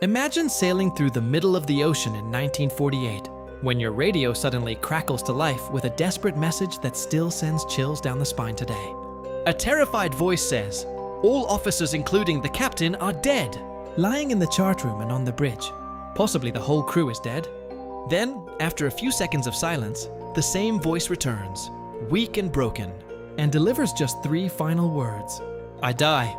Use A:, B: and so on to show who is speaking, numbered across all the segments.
A: Imagine sailing through the middle of the ocean in 1948, when your radio suddenly crackles to life with a desperate message that still sends chills down the spine today. A terrified voice says, "All officers including the captain are dead," lying in the chart room and on the bridge. Possibly the whole crew is dead. Then, after a few seconds of silence, the same voice returns, weak and broken, and delivers just 3 final words: "I die."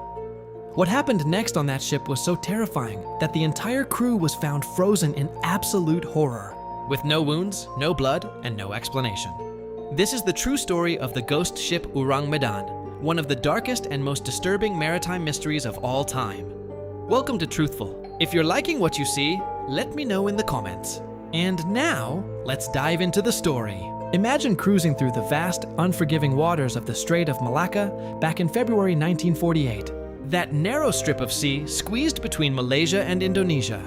A: What happened next on that ship was so terrifying that the entire crew was found frozen in absolute horror, with no wounds, no blood, and no explanation. This is the true story of the ghost ship Ourang Medan, one of the darkest and most disturbing maritime mysteries of all time. Welcome to Truthful. If you're liking what you see, let me know in the comments. And now, let's dive into the story. Imagine cruising through the vast, unforgiving waters of the Strait of Malacca back in February 1948. That narrow strip of sea squeezed between Malaysia and Indonesia.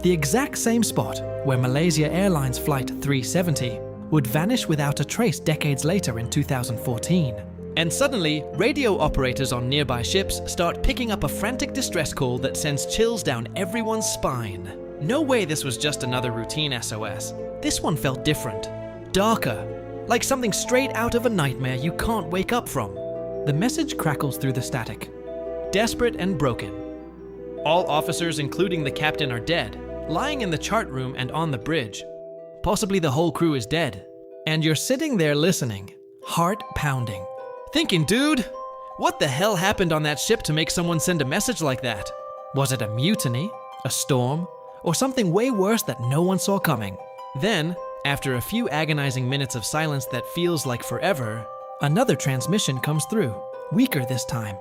A: The exact same spot where Malaysia Airlines Flight 370 would vanish without a trace decades later in 2014. And suddenly, radio operators on nearby ships start picking up a frantic distress call that sends chills down everyone's spine. No way this was just another routine SOS. This one felt different, darker, like something straight out of a nightmare you can't wake up from. The message crackles through the static. Desperate and broken. All officers, including the captain, are dead, lying in the chart room and on the bridge. Possibly the whole crew is dead. And you're sitting there listening, heart pounding, thinking, dude, what the hell happened on that ship to make someone send a message like that? Was it a mutiny, a storm, or something way worse that no one saw coming? Then, after a few agonizing minutes of silence that feels like forever, another transmission comes through, weaker this time.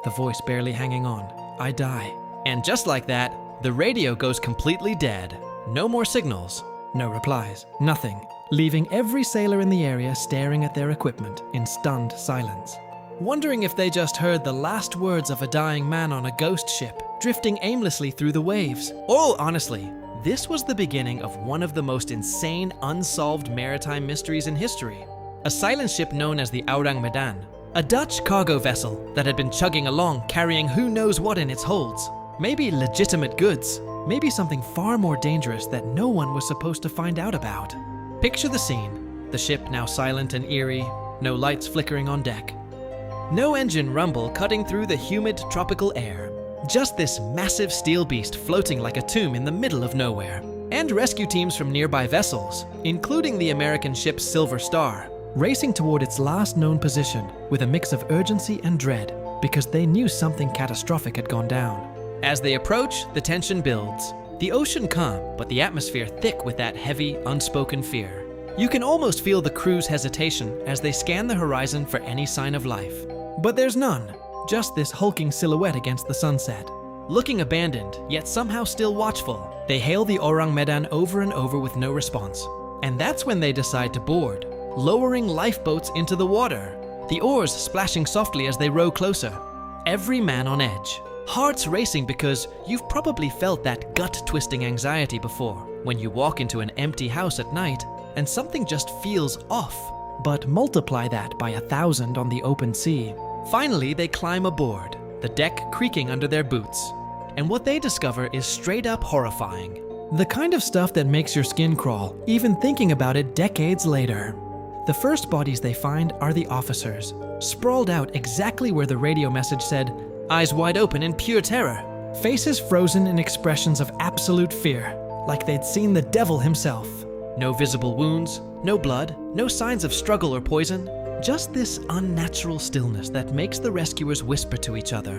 A: The voice barely hanging on. "I die." And just like that, the radio goes completely dead. No more signals, no replies, nothing, leaving every sailor in the area staring at their equipment in stunned silence, wondering if they just heard the last words of a dying man on a ghost ship, drifting aimlessly through the waves. Oh, honestly, this was the beginning of one of the most insane, unsolved maritime mysteries in history. A silent ship known as the Ourang Medan, a Dutch cargo vessel that had been chugging along carrying who knows what in its holds. Maybe legitimate goods, maybe something far more dangerous that no one was supposed to find out about. Picture the scene, the ship now silent and eerie, no lights flickering on deck. No engine rumble cutting through the humid tropical air. Just this massive steel beast floating like a tomb in the middle of nowhere. And rescue teams from nearby vessels, including the American ship Silver Star, racing toward its last known position with a mix of urgency and dread because they knew something catastrophic had gone down. As they approach, the tension builds. The ocean calm, but the atmosphere thick with that heavy, unspoken fear. You can almost feel the crew's hesitation as they scan the horizon for any sign of life. But there's none, just this hulking silhouette against the sunset. Looking abandoned, yet somehow still watchful, they hail the Ourang Medan over and over with no response. And that's when they decide to board, lowering lifeboats into the water, the oars splashing softly as they row closer. Every man on edge, hearts racing because you've probably felt that gut-twisting anxiety before when you walk into an empty house at night and something just feels off. But multiply that by 1,000 on the open sea. Finally, they climb aboard, the deck creaking under their boots. And what they discover is straight up horrifying. The kind of stuff that makes your skin crawl, even thinking about it decades later. The first bodies they find are the officers, sprawled out exactly where the radio message said, eyes wide open in pure terror, faces frozen in expressions of absolute fear, like they'd seen the devil himself. No visible wounds, no blood, no signs of struggle or poison, just this unnatural stillness that makes the rescuers whisper to each other.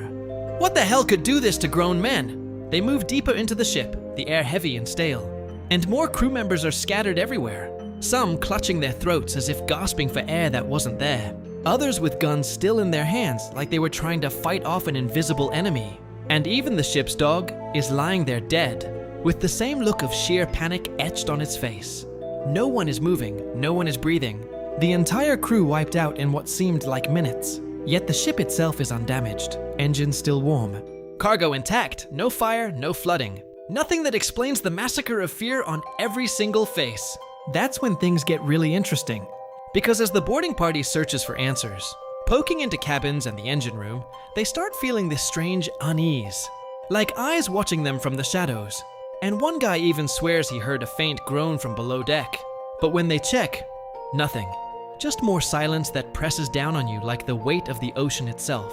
A: What the hell could do this to grown men? They move deeper into the ship, the air heavy and stale, and more crew members are scattered everywhere. Some clutching their throats as if gasping for air that wasn't there. Others with guns still in their hands like they were trying to fight off an invisible enemy. And even the ship's dog is lying there dead, with the same look of sheer panic etched on its face. No one is moving, no one is breathing. The entire crew wiped out in what seemed like minutes. Yet the ship itself is undamaged, engines still warm. Cargo intact, no fire, no flooding. Nothing that explains the massacre of fear on every single face. That's when things get really interesting. Because as the boarding party searches for answers, poking into cabins and the engine room, they start feeling this strange unease. Like eyes watching them from the shadows, And one guy even swears he heard a faint groan from below deck. But when they check, nothing. Just more silence that presses down on you like the weight of the ocean itself.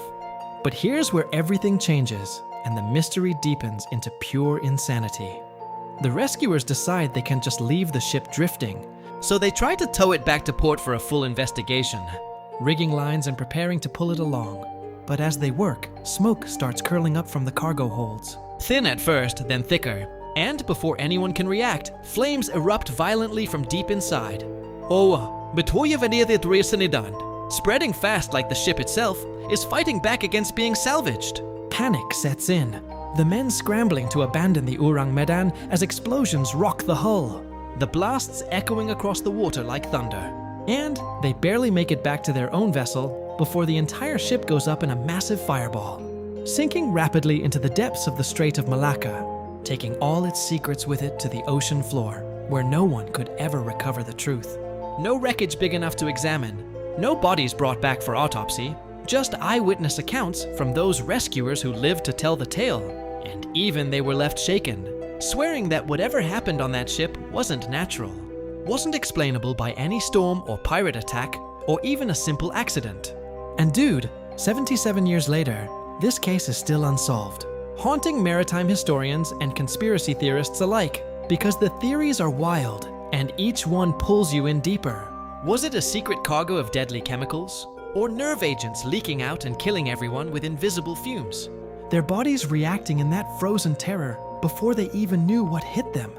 A: But here's where everything changes and the mystery deepens into pure insanity. The rescuers decide they can just leave the ship drifting, so they try to tow it back to port for a full investigation, rigging lines and preparing to pull it along. But as they work, smoke starts curling up from the cargo holds. Thin at first, then thicker. And before anyone can react, flames erupt violently from deep inside. Spreading fast like the ship itself, is fighting back against being salvaged. Panic sets in, the men scrambling to abandon the Ourang Medan as explosions rock the hull, the blasts echoing across the water like thunder. And they barely make it back to their own vessel before the entire ship goes up in a massive fireball, sinking rapidly into the depths of the Strait of Malacca, taking all its secrets with it to the ocean floor, where no one could ever recover the truth. No wreckage big enough to examine, no bodies brought back for autopsy, just eyewitness accounts from those rescuers who lived to tell the tale. And even they were left shaken, swearing that whatever happened on that ship wasn't natural, wasn't explainable by any storm or pirate attack, or even a simple accident. And dude, 77 years later, this case is still unsolved, haunting maritime historians and conspiracy theorists alike, because the theories are wild, and each one pulls you in deeper. Was it a secret cargo of deadly chemicals? Or nerve agents leaking out and killing everyone with invisible fumes? Their bodies reacting in that frozen terror before they even knew what hit them?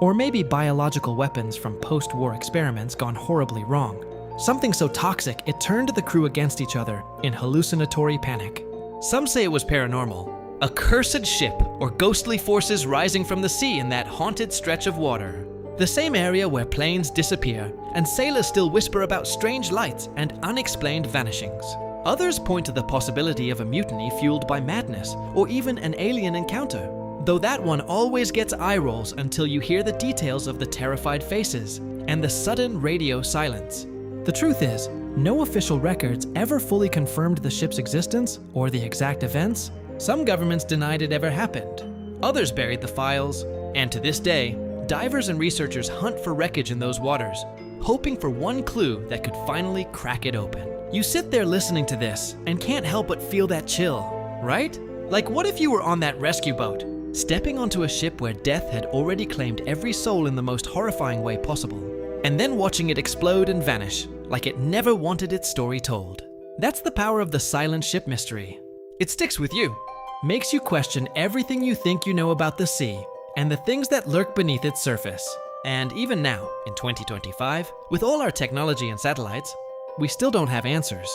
A: Or maybe biological weapons from post-war experiments gone horribly wrong. Something so toxic it turned the crew against each other in hallucinatory panic. Some say it was paranormal. A cursed ship or ghostly forces rising from the sea in that haunted stretch of water. The same area where planes disappear and sailors still whisper about strange lights and unexplained vanishings. Others point to the possibility of a mutiny fueled by madness or even an alien encounter, though that one always gets eye rolls until you hear the details of the terrified faces and the sudden radio silence. The truth is, no official records ever fully confirmed the ship's existence or the exact events. Some governments denied it ever happened. Others buried the files, and to this day, divers and researchers hunt for wreckage in those waters, hoping for one clue that could finally crack it open. You sit there listening to this and can't help but feel that chill, right? Like, what if you were on that rescue boat, stepping onto a ship where death had already claimed every soul in the most horrifying way possible, and then watching it explode and vanish like it never wanted its story told? That's the power of the silent ship mystery. It sticks with you, makes you question everything you think you know about the sea and the things that lurk beneath its surface. And even now, in 2025, with all our technology and satellites, we still don't have answers.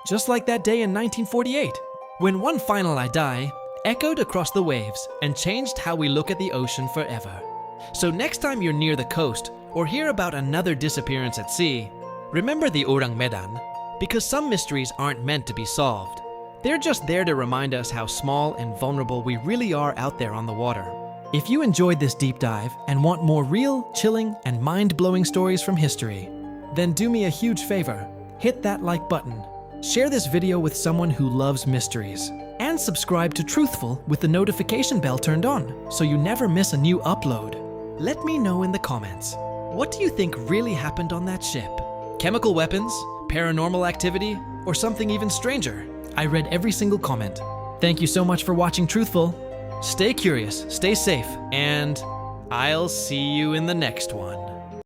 A: Just like that day in 1948, when one final I die echoed across the waves and changed how we look at the ocean forever. So next time you're near the coast or hear about another disappearance at sea, remember the Ourang Medan, because some mysteries aren't meant to be solved. They're just there to remind us how small and vulnerable we really are out there on the water. If you enjoyed this deep dive and want more real, chilling, and mind-blowing stories from history, then do me a huge favor. Hit that like button, share this video with someone who loves mysteries, and subscribe to Truthful with the notification bell turned on so you never miss a new upload. Let me know in the comments, what do you think really happened on that ship? Chemical weapons, paranormal activity, or something even stranger? I read every single comment. Thank you so much for watching Truthful. Stay curious, stay safe, and I'll see you in the next one.